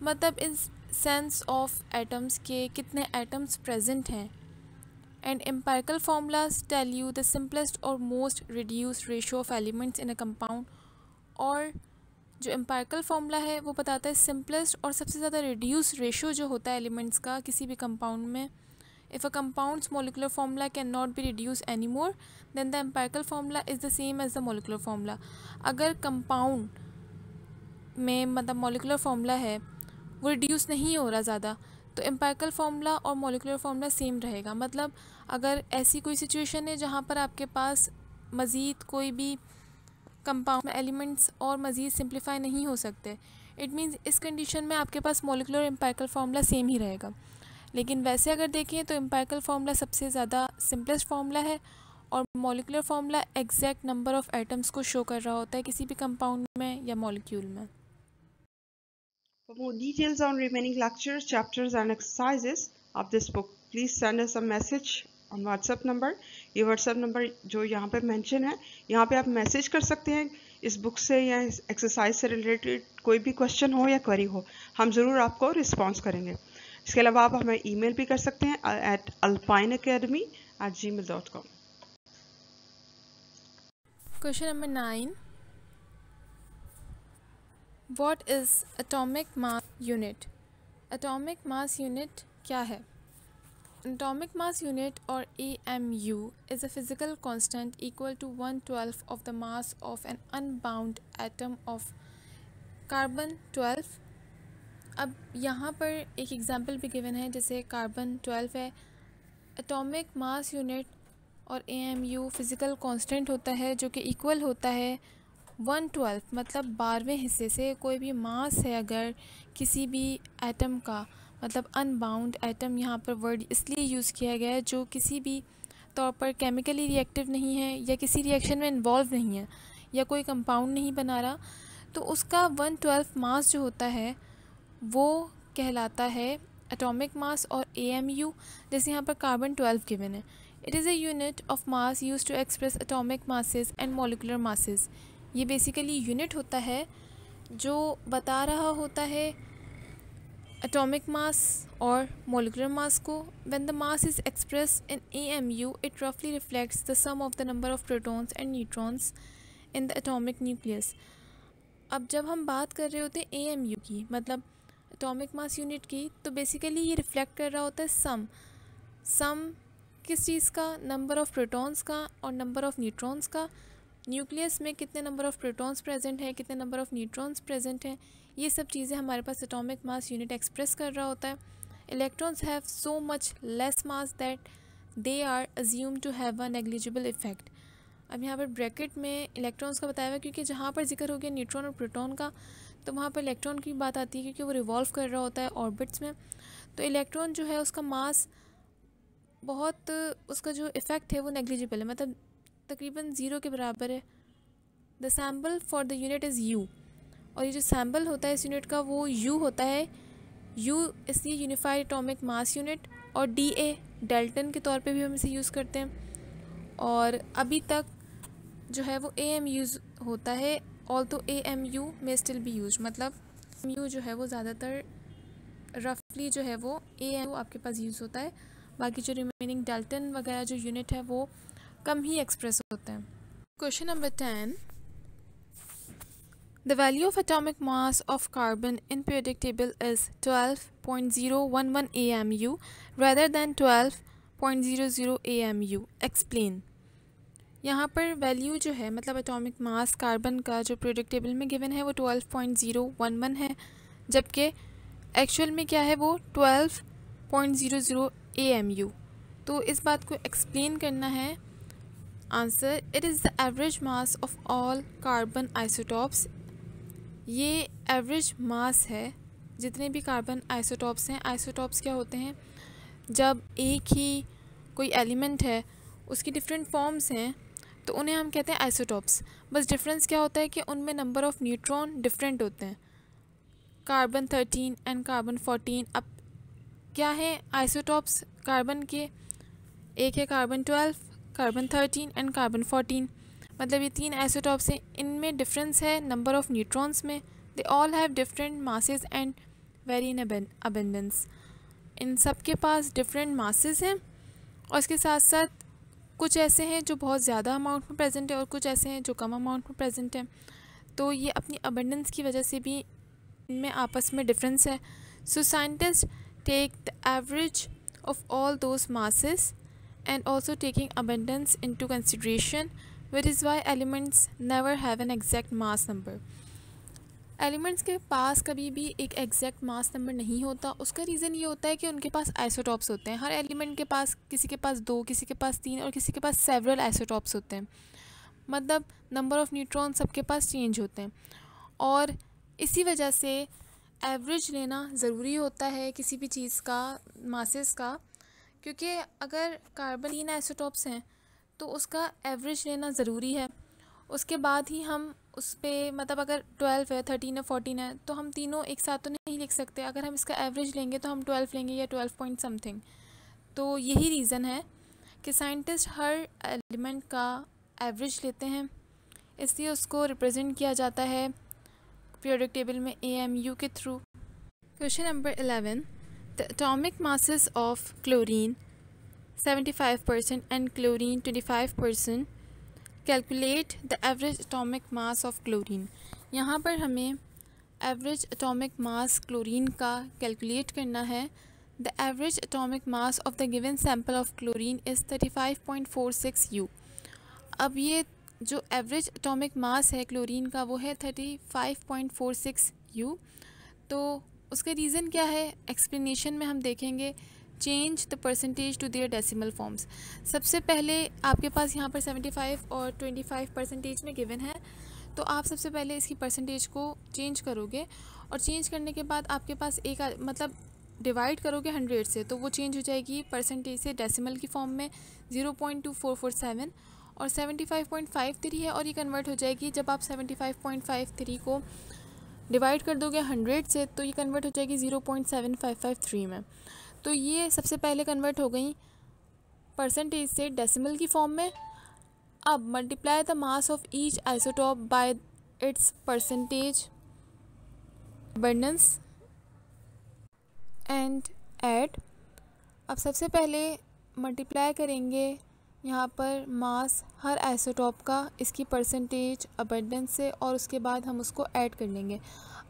मतलब इन सेंस ऑफ एटम्स के कितने एटम्स प्रेजेंट हैं. And empirical formulas tell you the simplest or most reduced ratio of elements in a compound. और जो empirical formula है वो बताता है simplest और सबसे ज़्यादा reduced ratio जो होता है elements का किसी भी compound में. If a compound's molecular formula cannot be reduced anymore, then the empirical formula is the same as the molecular formula. अगर compound में मतलब molecular formula है वो reduce नहीं हो रहा ज़्यादा, तो एम्पिरिकल फार्मूला और मॉलिक्यूलर फार्मूला सेम रहेगा. मतलब अगर ऐसी कोई सिचुएशन है जहाँ पर आपके पास मज़ीद कोई भी कंपाउंड में एलिमेंट्स और मज़ीद सिंप्लीफाई नहीं हो सकते, इट मीन्स इस कंडीशन में आपके पास मॉलिक्यूलर और एम्पिरिकल फार्मूला सेम ही रहेगा. लेकिन वैसे अगर देखें तो एम्पिरिकल फार्मूला सबसे ज़्यादा सिंपलेस्ट फार्मूला है और molecular formula exact number of atoms को शो कर रहा होता है किसी भी कंपाउंड में या मॉलिक्यूल में. For more details on remaining lectures, chapters and exercises of this book, please send us a message on WhatsApp number. ये WhatsApp number जो यहाँ पे mention है, यहाँ पे आप मैसेज कर सकते हैं इस बुक से या इस एक्सरसाइज से रिलेटेड कोई भी क्वेश्चन हो या क्वेरी हो, हम ज़रूर आपको रिस्पॉन्स करेंगे. इसके अलावा आप हमें ईमेल भी कर सकते हैं at alpineacademy@gmail.com. Question number 9, What is atomic mass unit? Atomic mass unit क्या है? Atomic mass unit or AMU is a physical constant equal to 1/12 of the mass of an unbound atom of carbon 12. अब यहाँ पर एक example भी given है, जैसे carbon 12 है. एटॉमिक मास यूनिट और AMU फिज़िकल कांस्टेंट होता है जो कि इक्वल होता है 1/12, मतलब 12वें हिस्से से. कोई भी मास है अगर किसी भी एटम का, मतलब अनबाउंड एटम यहाँ पर वर्ड इसलिए यूज़ किया गया है जो किसी भी तौर पर केमिकली रिएक्टिव नहीं है या किसी रिएक्शन में इन्वॉल्व नहीं है या कोई कंपाउंड नहीं बना रहा, तो उसका 1/12 मास जो होता है वो कहलाता है एटॉमिक मास और AMU. जैसे यहाँ पर कार्बन 12 गिवन है. It is a unit of mass use to express atomic masses and molecular masses. ये बेसिकली यूनिट होता है जो बता रहा होता है एटॉमिक मास और मॉलिक्यूलर मास को. When the mass is express in AMU, it रफली reflects the sum of the number of protons and neutrons in the atomic nucleus. अब जब हम बात कर रहे होते हैं AMU की, मतलब एटॉमिक मास यूनिट की, तो बेसिकली ये रिफ्लेक्ट कर रहा होता है सम किस चीज़ का, नंबर ऑफ प्रोटॉन्स का और नंबर ऑफ न्यूट्रॉन्स का. न्यूक्लियस में कितने नंबर ऑफ प्रोटॉन्स प्रेजेंट है, कितने नंबर ऑफ न्यूट्रॉन्स प्रेजेंट हैं, ये सब चीज़ें हमारे पास एटॉमिक मास यूनिट एक्सप्रेस कर रहा होता है. Electrons have so much less mass that they are assume to have a negligible effect. अब यहाँ पर ब्रैकेट में इलेक्ट्रॉन्स का बताया हुआ है क्योंकि जहाँ पर जिक्र हो गया न्यूट्रॉन और प्रोटॉन का, तो वहाँ पर इलेक्ट्रॉन की बात आती है क्योंकि वो रिवॉल्व कर रहा होता है ऑर्बिट्स में। तो इलेक्ट्रॉन जो है उसका मास बहुत, उसका जो इफ़ेक्ट है वो नेग्लिजिबल है, मतलब तकरीबन 0 के बराबर है। The sample for the unit is you, और ये जो सैम्बल होता है इस यूनिट का वो यू होता है। यू इसलिए यूनिफाइड एटॉमिक मास यूनिट, और डी ए डेल्टन के तौर पे भी हम इसे यूज़ करते हैं। और अभी तक जो है वो ए एम यूज़ होता है, ऑल्दो ए एम यू में स्टिल बी यूज, मतलब यू जो है वो ज़्यादातर रफली जो है वो ए एम आपके पास यूज़ होता है, बाकी जो रिमेनिंग डेल्टन वगैरह जो यूनिट है वो कम ही एक्सप्रेस होते हैं। Question number 10, the value of atomic mass of carbon in periodic table is 12.011 AMU rather than 12.00 AMU. Explain. यहाँ पर वैल्यू जो है मतलब एटॉमिक मास कार्बन का जो पीरियोडिक टेबल में गिवन है वो 12.011 है, जबकि एक्चुअल में क्या है वो 12.00 AMU। तो इस बात को एक्सप्लेन करना है। Answer, it is the average mass of all carbon isotopes. ये एवरेज मास है जितने भी कार्बन आइसोटॉप्स हैं। आइसोटॉप्स क्या होते हैं, जब एक ही कोई एलिमेंट है उसकी डिफरेंट फॉर्म्स हैं तो उन्हें हम कहते हैं आइसोटॉप्स। बस डिफरेंस क्या होता है कि उनमें नंबर ऑफ़ न्यूट्रॉन डिफरेंट होते हैं। Carbon 13 and carbon 14। अब क्या है आइसोटॉप्स कार्बन के, एक है कार्बन 12, कार्बन 13 एंड कार्बन 14, मतलब ये 3 आइसोटॉप्स हैं। इनमें डिफरेंस है नंबर ऑफ़ न्यूट्रॉन्स में। They all have different masses and vary in abundance. इन सब के पास डिफरेंट मासेस हैं, और इसके साथ साथ कुछ ऐसे हैं जो बहुत ज़्यादा अमाउंट में प्रेजेंट है और कुछ ऐसे हैं जो कम अमाउंट में प्रेजेंट हैं। तो ये अपनी अबेंडेंस की वजह से भी इनमें आपस में डिफरेंस है। So scientist take the average of all those masses and also taking abundance into consideration, which is why elements never have an exact mass number. Elements के पास कभी भी एक एग्जैक्ट मास नंबर नहीं होता। उसका रीज़न ये होता है कि उनके पास आइसोटॉप्स होते हैं। हर एलिमेंट के पास, किसी के पास 2, किसी के पास 3 और किसी के पास सेवरल आइसोटॉप्स होते हैं, मतलब नंबर ऑफ़ न्यूट्रॉन सबके पास चेंज होते हैं। और इसी वजह से एवरेज लेना ज़रूरी होता है किसी भी चीज़ का, मासेस का, क्योंकि अगर कार्बन 3 आइसोटॉप्स हैं तो उसका एवरेज लेना ज़रूरी है। उसके बाद ही हम उस पर, मतलब अगर 12 है, 13 है, 14 है, तो हम तीनों एक साथ तो नहीं लिख सकते। अगर हम इसका एवरेज लेंगे तो हम 12 लेंगे या 12 पॉइंट समथिंग। तो यही रीज़न है कि साइंटिस्ट हर एलिमेंट का एवरेज लेते हैं, इसलिए उसको रिप्रेजेंट किया जाता है पीरियोडिक टेबल में AMU के through. Question number 11, the atomic masses of chlorine 75% and chlorine 25%. Calculate the average atomic mass of chlorine. यहाँ पर हमें average atomic mass chlorine का calculate करना है। The average atomic mass of the given sample of chlorine is 35.46 U. अब ये जो average atomic mass है क्लोरीन का वो है 35.46 U। तो उसका रीज़न क्या है, एक्सप्लेनेशन में हम देखेंगे। Change the percentage to their decimal forms. सबसे पहले आपके पास यहाँ पर 75 और 25% में गिवन है, तो आप सबसे पहले इसकी परसेंटेज को चेंज करोगे, और चेंज करने के बाद आपके पास एक, मतलब डिवाइड करोगे 100 से, तो वो चेंज हो जाएगी परसेंटेज से डेसिमल की फॉर्म में 0.2447, और 75.53 है, और ये कन्वर्ट हो जाएगी जब आप 75.53 को डिवाइड कर दोगे 100 से, तो ये कन्वर्ट हो जाएगी 0.7553 में। तो ये सबसे पहले कन्वर्ट हो गई परसेंटेज से डेसिमल की फॉर्म में। अब multiply the mass of each isotope bye it's percentage abundance and add. अब सबसे पहले मल्टीप्लाई करेंगे यहाँ पर मास हर आइसोटॉप का इसकी परसेंटेज अबंडेंस से, और उसके बाद हम उसको ऐड कर लेंगे।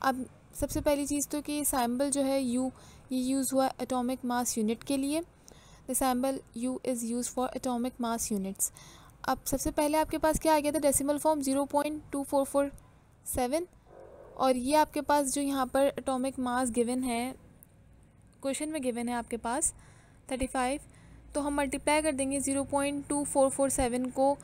अब सबसे पहली चीज़ तो कि सिंबल जो है U, ये यूज़ हुआ एटॉमिक मास यूनिट के लिए। The symbol U is use for atomic mass units. अब सबसे पहले आपके पास क्या आ गया था, डेसिमल फॉर्म 0.2447, और ये आपके पास जो यहाँ पर एटॉमिक मास गिवन है, क्वेश्चन में गिवन है आपके पास 35, तो हम मल्टीप्लाई कर देंगे 0.2447 को,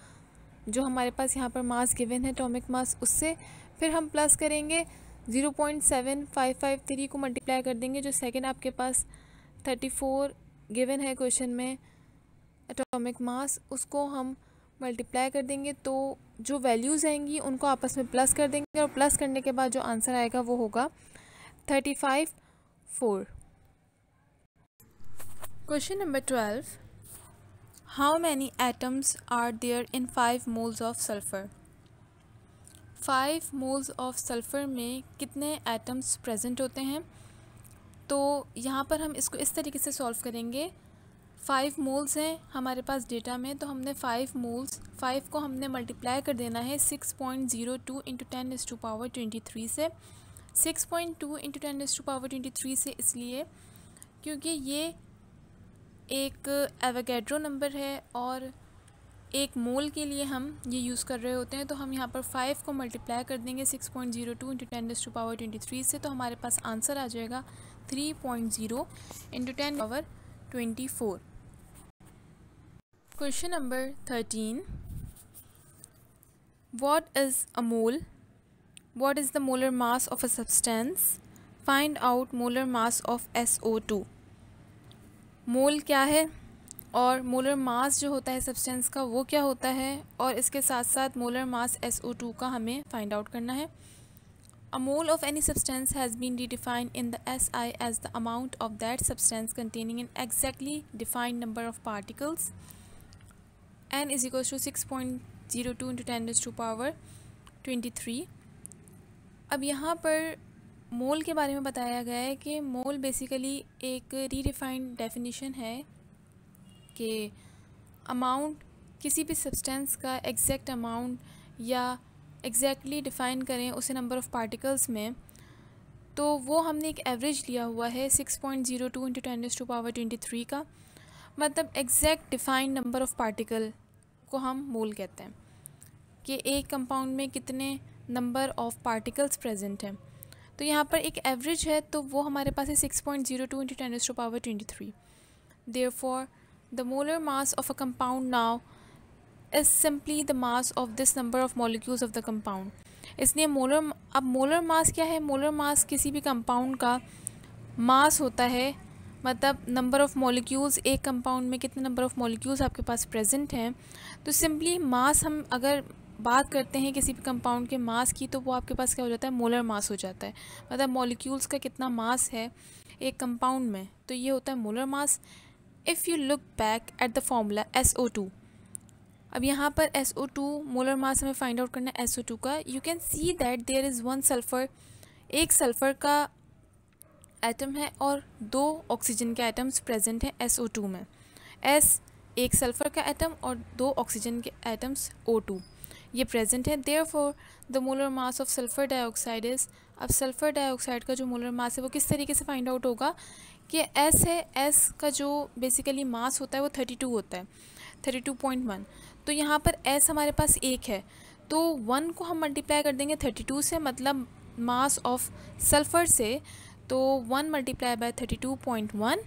जो हमारे पास यहाँ पर मास गिवन है एटॉमिक मास, उससे फिर हम प्लस करेंगे 0.7553 को मल्टीप्लाई कर देंगे, जो सेकंड आपके पास 34 गिवन है क्वेश्चन में एटॉमिक मास, उसको हम मल्टीप्लाई कर देंगे, तो जो वैल्यूज़ आएंगी उनको आपस में प्लस कर देंगे और प्लस करने के बाद जो आंसर आएगा वो होगा 35.4। Question number 12, how many atoms are there in 5 moles of sulphur. 5 moles of sulphur में कितने एटम्स प्रेजेंट होते हैं। तो यहाँ पर हम इसको इस तरीके से सॉल्व करेंगे। 5 मोल्स हैं हमारे पास डेटा में, तो हमने 5 मोल्स 5 को हमने मल्टीप्लाई कर देना है 6.02 इंटू 10⁻23 से। 6.2 इंटू 10⁻23 से इसलिए क्योंकि ये एक एवोगैड्रो नंबर है और एक मोल के लिए हम ये यूज़ कर रहे होते हैं। तो हम यहाँ पर 5 को मल्टीप्लाई कर देंगे 6.02 इंटू 10⁻23 से, तो हमारे पास आंसर आ जाएगा 3.0 into 10⁻24। Question number 13, what is a mole? What is the molar mass of a substance? Find out molar mass of SO2। मोल क्या है और मोलर मास जो होता है सब्सटेंस का वो क्या होता है, और इसके साथ साथ मोलर मास SO2 का हमें फाइंड आउट करना है। A mole of any substance has been redefined in the SI as the amount of that substance containing an exactly defined number of particles. N is equals to 6.02 into 10⁻23। अब यहाँ पर मोल के बारे में बताया गया है कि मोल बेसिकली एक रीडिफाइंड डेफिनेशन है कि अमाउंट किसी भी सब्सटेंस का एग्जैक्ट अमाउंट या एग्जैक्टली डिफ़ाइन करें उसे नंबर ऑफ़ पार्टिकल्स में, तो वो हमने एक एवरेज लिया हुआ है 6.02 इंटू 10⁻23 का। मतलब एग्जैक्ट डिफ़ाइंड नंबर ऑफ़ पार्टिकल को हम मोल कहते हैं कि एक कंपाउंड में कितने नंबर ऑफ़ पार्टिकल्स प्रेजेंट हैं। तो यहाँ पर एक एवरेज है, तो वो हमारे पास है 6.02 into 10⁻23। Therefore the molar mass of a compound now is simply the mass of this number of molecules of the compound। इसलिए मोलर मास क्या है? मोलर मास किसी भी कंपाउंड का मास होता है, मतलब नंबर ऑफ़ मॉलिक्यूल्स, एक कंपाउंड में कितने नंबर ऑफ़ मॉलिक्यूल्स आपके पास प्रेजेंट हैं। तो सिंपली मास, हम अगर बात करते हैं किसी भी कंपाउंड के मास की, तो वो आपके पास क्या हो जाता है? मोलर मास हो जाता है। मतलब मॉलिक्यूल्स का कितना मास है एक कंपाउंड में, तो ये होता है molar mass. If you look back at the formula SO2, अब यहाँ पर SO2 मोलर मास हमें फाइंड आउट करना है SO2 का। You can see that there is 1 sulphur, एक सल्फ़र का एटम है और 2 ऑक्सीजन के एटम्स प्रेजेंट हैं SO2 में। S एक सल्फ़र का एटम और 2 ऑक्सीजन के एटम्स O2 ये प्रेजेंट है। Therefore the molar mass of sulphur dioxide is, अब सल्फ़र डाइऑक्साइड का जो मोलर मास है वो किस तरीके से फाइंड आउट होगा कि S है, S का जो बेसिकली मास होता है वो 32 होता है, 32.1। तो यहाँ पर S हमारे पास 1 है, तो 1 को हम मल्टीप्लाई कर देंगे 32 से, मतलब मास ऑफ सल्फ़र से, तो 1 मल्टीप्लाई बाय 32.1।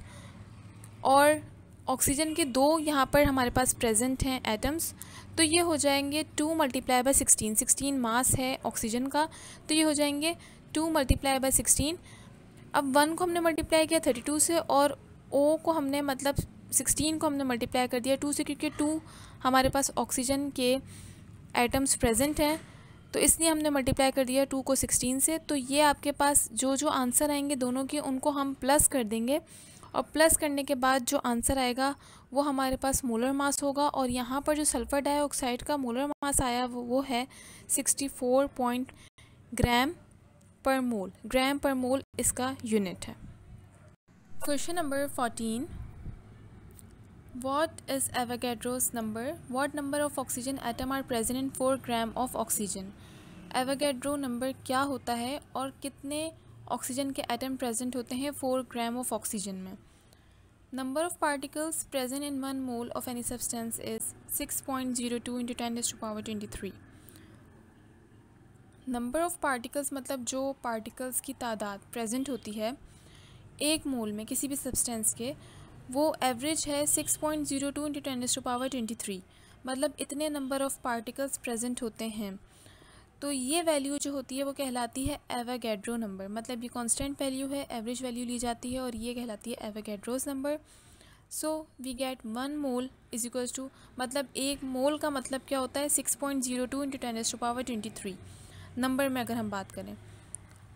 और ऑक्सीजन के 2 यहाँ पर हमारे पास प्रेजेंट हैं एटम्स, तो ये हो जाएंगे 2 मल्टीप्लाई बाय 16, 16 मास है ऑक्सीजन का, तो ये हो जाएंगे 2 मल्टीप्लाई बाय 16। अब 1 को हमने मल्टीप्लाई किया 32 से और O को हमने मतलब 16 को हमने मल्टीप्लाई कर दिया 2 से, क्योंकि 2 हमारे पास ऑक्सीजन के एटम्स प्रेजेंट हैं, तो इसलिए हमने मल्टीप्लाई कर दिया 2 को 16 से। तो ये आपके पास जो जो आंसर आएंगे दोनों के, उनको हम प्लस कर देंगे, और प्लस करने के बाद जो आंसर आएगा वो हमारे पास मोलर मास होगा। और यहाँ पर जो सल्फ़र डाइऑक्साइड का मोलर मास आया वो है 64 ग्राम पर मोल, ग्राम पर मोल इसका यूनिट है। Question number 14, what is Avogadro's number? What number of oxygen atom are present in 4 gram of oxygen? Avogadro number क्या होता है और कितने ऑक्सीजन के एटम प्रेजेंट होते हैं 4 ग्राम ऑफ ऑक्सीजन में? Number of particles present in 1 mole of any substance is 6.02 into 10⁻23। Number of particles मतलब जो पार्टिकल्स की तादाद प्रेजेंट होती है एक मोल में किसी भी सब्सटेंस के, वो एवरेज है 6.02 इंटू 10⁻23, मतलब इतने नंबर ऑफ़ पार्टिकल्स प्रेजेंट होते हैं। तो ये वैल्यू जो होती है वो कहलाती है एवोगैड्रो नंबर, मतलब ये कांस्टेंट वैल्यू है, एवरेज वैल्यू ली जाती है और ये कहलाती है Avogadro's number. So we get 1 mole is equals to, मतलब एक मोल का मतलब क्या होता है 6.02 इंटू 10⁻23 नंबर में अगर हम बात करें।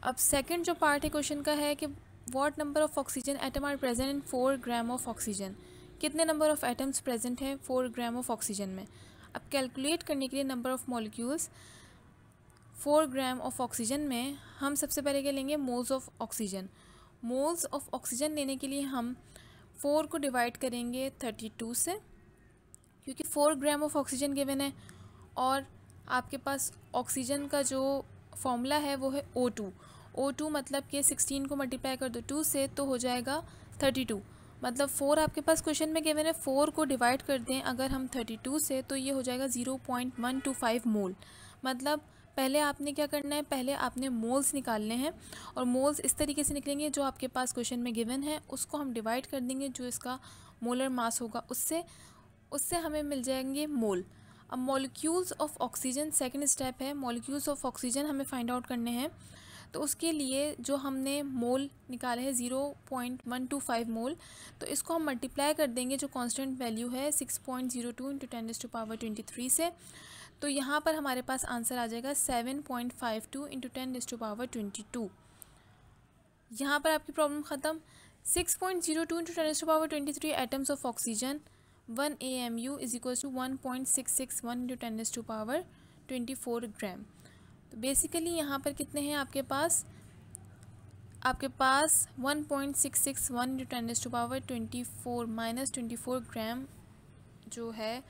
अब सेकंड जो पार्ट है क्वेश्चन का है कि what number of oxygen atom are present in 4 gram of oxygen, कितने नंबर ऑफ एटम्स प्रेजेंट हैं 4 ग्राम ऑफ ऑक्सीजन में। अब कैलकुलेट करने के लिए number of molecules 4 gram of oxygen में हम सबसे पहले क्या लेंगे, moles of oxygen. Moles of oxygen लेने के लिए हम 4 को डिवाइड करेंगे 32 से, क्योंकि 4 ग्राम ऑफ ऑक्सीजन गिवन है और आपके पास ऑक्सीजन का जो फॉर्मूला है वो है O2। O2 मतलब कि 16 को मल्टीप्लाई कर दो 2 से तो हो जाएगा 32, मतलब 4 आपके पास क्वेश्चन में गिवन है, 4 को डिवाइड कर दें अगर हम 32 से तो ये हो जाएगा 0.125 मोल। मतलब पहले आपने क्या करना है, पहले आपने मोल्स निकालने हैं और मोल्स इस तरीके से निकलेंगे जो आपके पास क्वेश्चन में गिवन है उसको हम डिवाइड कर देंगे जो इसका मोलर मास होगा उससे हमें मिल जाएंगे मोल। अब molecules of oxygen second step है, मॉलिक्यूल्स ऑफ ऑक्सीजन हमें फाइंड आउट करने हैं। तो उसके लिए जो हमने मोल निकाले हैं 0.125 मोल, तो इसको हम मल्टीप्लाई कर देंगे जो कांस्टेंट वैल्यू है 6.02 इंटू 10⁻23 से, तो यहाँ पर हमारे पास आंसर आ जाएगा 7.52 इंटू 10⁻22। यहाँ पर आपकी प्रॉब्लम ख़त्म। 6.02 into 10⁻23 atoms of oxygen 1 AMU is equal to 1.661 into 10⁻24 gram. तो बेसिकली यहाँ पर कितने हैं आपके पास 1.661 इंटू 10⁻24 माइनस 24 ग्राम जो है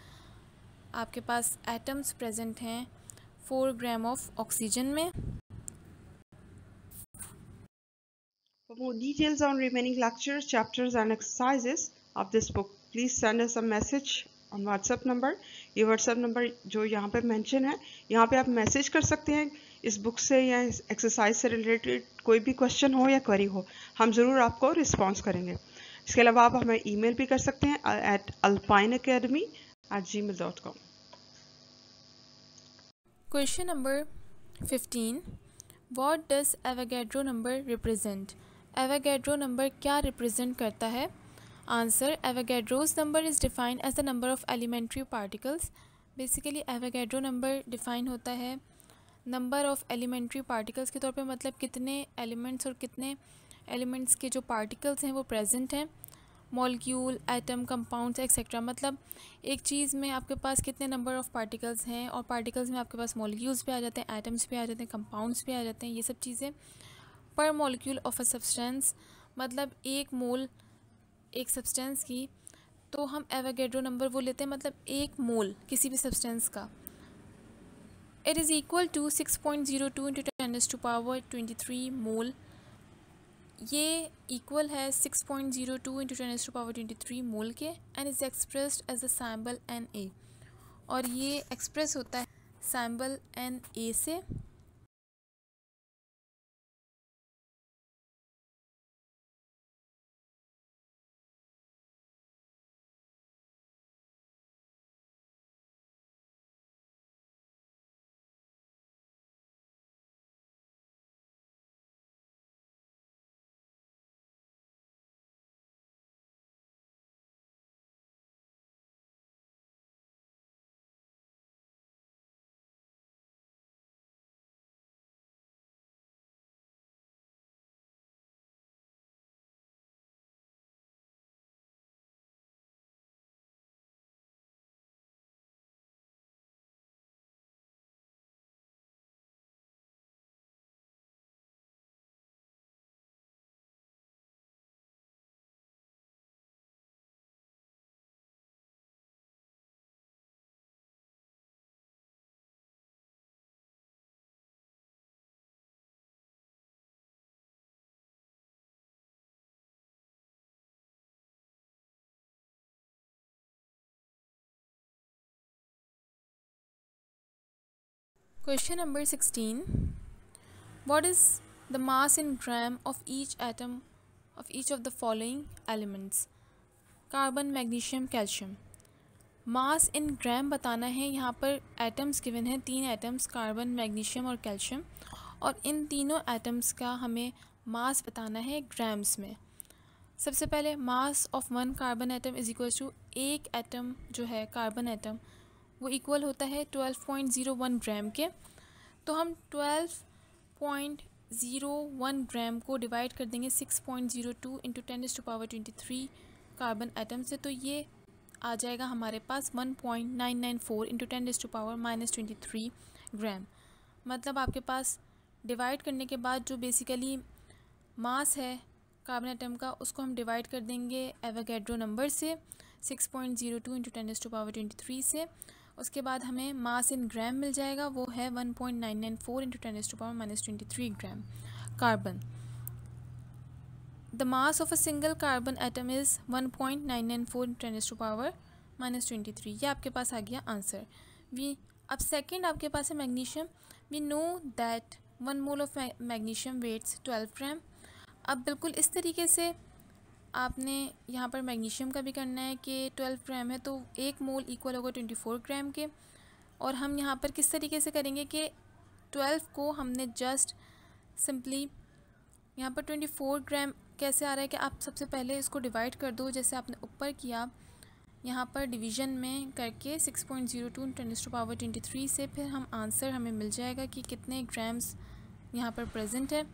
आपके पास एटम्स प्रेजेंट हैं 4 ग्राम ऑफ ऑक्सीजन में। For more details on remaining lectures, chapters and exercises of this book, please send us a message on WhatsApp number। ये WhatsApp number जो यहाँ पे mention है, यहाँ पे आप मैसेज कर सकते हैं इस बुक से या इस एक्सरसाइज से रिलेटेड कोई भी क्वेश्चन हो या क्वेरी हो, हम ज़रूर आपको रिस्पॉन्स करेंगे। इसके अलावा आप हमें ईमेल भी कर सकते हैं at alpineacademy@gmail.com। Question number 15, what does Avogadro number represent, Avogadro number क्या रिप्रेजेंट करता है। Answer, Avogadro's number is defined as the number of elementary particles. Basically Avogadro number define होता है नंबर ऑफ एलिमेंट्री पार्टिकल्स के तौर पे, मतलब कितने एलिमेंट्स और कितने एलिमेंट्स के जो पार्टिकल्स हैं वो प्रेजेंट हैं। मॉलिक्यूल, एटम, कंपाउंड्स एक्सेट्रा, मतलब एक चीज़ में आपके पास कितने नंबर ऑफ पार्टिकल्स हैं और पार्टिकल्स में आपके पास मॉलिक्यूल्स भी आ जाते हैं, एटम्स भी आ जाते हैं, कंपाउंड्स भी आ जाते हैं, ये सब चीज़ें। पर मॉलिक्यूल ऑफ अ सब्सटेंस, मतलब एक मोल एक सब्सटेंस की, तो हम एवोगैड्रो नंबर वो लेते हैं, मतलब एक मोल किसी भी सब्सटेंस का। It is equal to 6.02 into 10⁻23 mole. ये इक्वल है 6.02 इंटू 10⁻23 मोल के and is expressed as a symbol Na, और ये एक्सप्रेस होता है सैम्बल Na से। Question number 16. What is the mass in gram of each atom of each of the following elements? Carbon, magnesium, calcium. मास इन ग्राम बताना है। यहाँ पर एटम्स गिवन है, 3 एटम्स, कार्बन, मैग्नीशियम और कैल्शियम, और इन तीनों एटम्स का हमें मास बताना है ग्राम्स में। सबसे पहले mass of 1 carbon atom is equal to, एक एटम जो है कार्बन एटम वो इक्वल होता है 12.01 ग्राम के। तो हम 12.01 ग्राम को डिवाइड कर देंगे 6.02 इंटू 10⁻23 कार्बन एटम से, तो ये आ जाएगा हमारे पास 1.994 इंटू 10⁻⁻23 ग्राम। मतलब आपके पास डिवाइड करने के बाद जो बेसिकली मास है कार्बन एटम का, उसको हम डिवाइड कर देंगे एवोगैड्रो नंबर से 6.02 इंटू 10⁻23 से। उसके बाद हमें मास इन ग्राम मिल जाएगा, वो है 1.994 into 10⁻⁻23 gram carbon. The mass of a single carbon atom is 1.994 into 10⁻⁻23। ये आपके पास आ गया आंसर। अब सेकंड आपके पास है magnesium. We know that 1 mole of magnesium weighs 12 gram. अब बिल्कुल इस तरीके से आपने यहाँ पर मैग्नीशियम का भी करना है कि 12 ग्राम है तो 1 मोल इक्वल होगा 24 ग्राम के। और हम यहाँ पर किस तरीके से करेंगे कि 12 को हमने जस्ट सिंपली यहाँ पर 24 ग्राम कैसे आ रहा है कि आप सबसे पहले इसको डिवाइड कर दो, जैसे आपने ऊपर किया यहाँ पर डिवीज़न में करके 6.02 10⁻23 से, फिर हम आंसर हमें मिल जाएगा कि कितने ग्राम्स यहाँ पर प्रेजेंट है।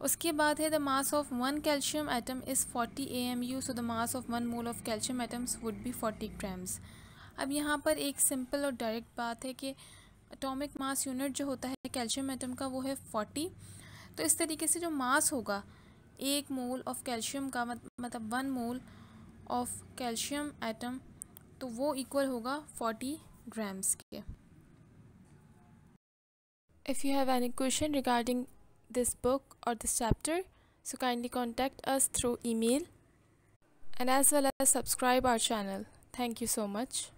उसके बाद है the mass of 1 calcium atom is 40 AMU, so the mass of 1 mole of calcium atoms would be 40 grams. अब यहाँ पर एक सिंपल और डायरेक्ट बात है कि एटॉमिक मास यूनिट जो होता है कैल्शियम एटम का वो है 40। तो इस तरीके से जो मास होगा 1 मोल ऑफ कैल्शियम का मतलब 1 मोल ऑफ कैल्शियम एटम, तो वो इक्वल होगा 40 ग्राम्स के। If you have any question regarding this book or this chapter, so kindly contact us through email and as well as subscribe our channel. Thank you so much.